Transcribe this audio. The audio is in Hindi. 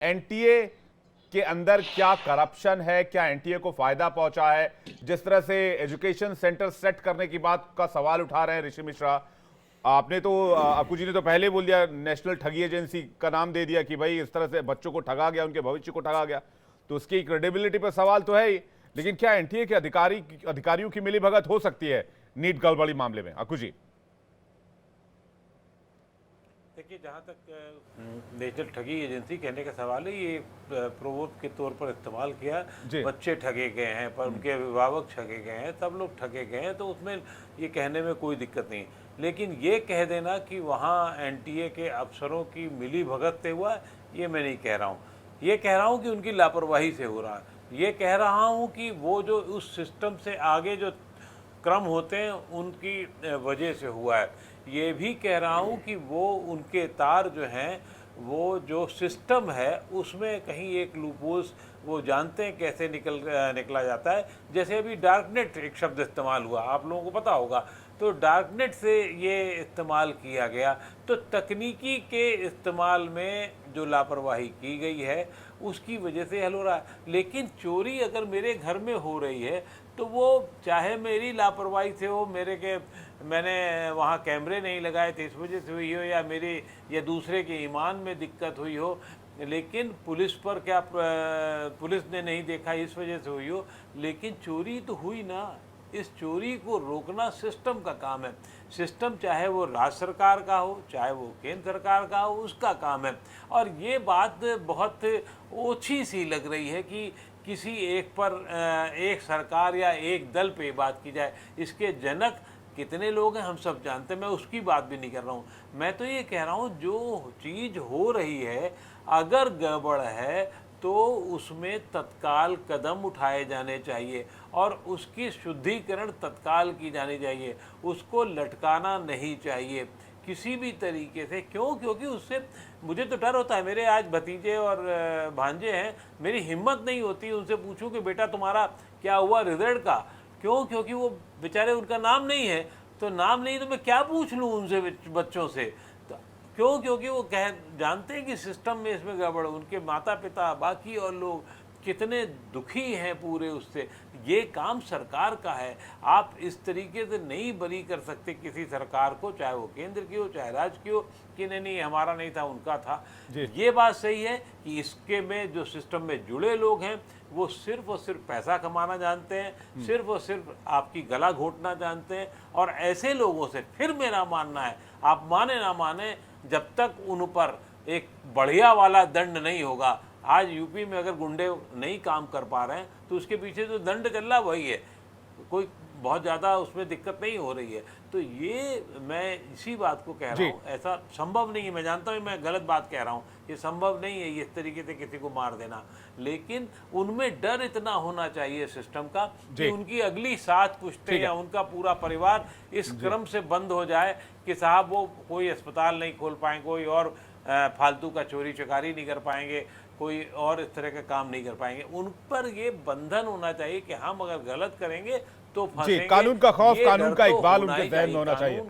एनटीए के अंदर क्या करप्शन है, क्या एनटीए को फायदा पहुंचा है? जिस तरह से एजुकेशन सेंटर सेट करने की बात का सवाल उठा रहे हैं ऋषि मिश्रा, आपने तो अक्कू जी ने तो पहले बोल दिया, नेशनल ठगी एजेंसी का नाम दे दिया कि भाई इस तरह से बच्चों को ठगा गया, उनके भविष्य को ठगा गया, तो उसकी क्रेडिबिलिटी पर सवाल तो है ही। लेकिन क्या एनटीए के अधिकारियों की मिलीभगत हो सकती है नीट गड़बड़ी मामले में? अक्कू जी। देखिए, जहाँ तक नेशनल ठगी एजेंसी कहने का सवाल है, ये प्रोवोक के तौर पर इस्तेमाल किया। बच्चे ठगे गए हैं, पर उनके अभिभावक ठगे गए हैं, सब लोग ठगे गए हैं, तो उसमें ये कहने में कोई दिक्कत नहीं। लेकिन ये कह देना कि वहाँ एनटीए के अफसरों की मिली भगत से हुआ, ये मैं नहीं कह रहा हूँ। ये कह रहा हूँ कि उनकी लापरवाही से हो रहा है। ये कह रहा हूँ कि वो जो उस सिस्टम से आगे जो क्रम होते हैं उनकी वजह से हुआ है। ये भी कह रहा हूँ कि वो उनके तार जो हैं, वो जो सिस्टम है उसमें कहीं एक लूपहोल्स वो जानते हैं कैसे निकला जाता है। जैसे अभी डार्कनेट एक शब्द इस्तेमाल हुआ, आप लोगों को पता होगा, तो डार्कनेट से ये इस्तेमाल किया गया। तो तकनीकी के इस्तेमाल में जो लापरवाही की गई है उसकी वजह से हल हो रहा है। लेकिन चोरी अगर मेरे घर में हो रही है तो वो चाहे मेरी लापरवाही से हो, मैंने वहाँ कैमरे नहीं लगाए थे इस वजह से हुई हो, या मेरे या दूसरे के ईमान में दिक्कत हुई हो, लेकिन पुलिस पर क्या पुलिस ने नहीं देखा इस वजह से हुई हो, लेकिन चोरी तो हुई ना। इस चोरी को रोकना सिस्टम का काम है। सिस्टम चाहे वो राज्य सरकार का हो, चाहे वो केंद्र सरकार का हो, उसका काम है। और ये बात बहुत ओछी सी लग रही है कि किसी एक पर, एक सरकार या एक दल पे बात की जाए। इसके जनक कितने लोग हैं हम सब जानते हैं, मैं उसकी बात भी नहीं कर रहा हूँ। मैं तो ये कह रहा हूँ जो चीज़ हो रही है अगर गड़बड़ है तो उसमें तत्काल कदम उठाए जाने चाहिए और उसकी शुद्धिकरण तत्काल की जानी चाहिए। उसको लटकाना नहीं चाहिए किसी भी तरीके से। क्योंकि उससे मुझे तो डर होता है। मेरे आज भतीजे और भांजे हैं, मेरी हिम्मत नहीं होती उनसे पूछूं कि बेटा तुम्हारा क्या हुआ रिजल्ट का। क्योंकि वो बेचारे, उनका नाम नहीं है, तो नाम नहीं तो मैं क्या पूछ लूँ उनसे, बच्चों से। क्योंकि वो जानते हैं कि सिस्टम में इसमें गड़बड़। उनके माता पिता, बाकी और लोग कितने दुखी हैं पूरे उससे। ये काम सरकार का है। आप इस तरीके से नहीं बरी कर सकते किसी सरकार को, चाहे वो केंद्र की हो चाहे राज्य की हो, कि नहीं हमारा नहीं था उनका था। ये बात सही है कि इसके में जो सिस्टम में जुड़े लोग हैं वो सिर्फ और सिर्फ पैसा कमाना जानते हैं, सिर्फ और सिर्फ आपकी गला घोटना जानते हैं। और ऐसे लोगों से फिर मेरा मानना है, आप माने ना माने, जब तक उन पर एक बढ़िया वाला दंड नहीं होगा। आज यूपी में अगर गुंडे नहीं काम कर पा रहे हैं तो उसके पीछे जो दंड चल रहा वही है, कोई बहुत ज़्यादा उसमें दिक्कत नहीं हो रही है। तो ये मैं इसी बात को कह रहा हूँ, ऐसा संभव नहीं है। मैं जानता हूँ मैं गलत बात कह रहा हूँ, ये संभव नहीं है इस तरीके से किसी को मार देना। लेकिन उनमें डर इतना होना चाहिए सिस्टम का कि उनकी अगली 7 पुश्तें या उनका पूरा परिवार इस क्रम से बंद हो जाए कि साहब वो कोई अस्पताल नहीं खोल पाएंगे, कोई और फालतू का चोरी चकारी नहीं कर पाएंगे, कोई और इस तरह का काम नहीं कर पाएंगे। उन पर ये बंधन होना चाहिए कि हम अगर गलत करेंगे तो फंसेंगे। कानून का खौफ, कानून का इकबाल उनके ज़हन में होना चाहिए।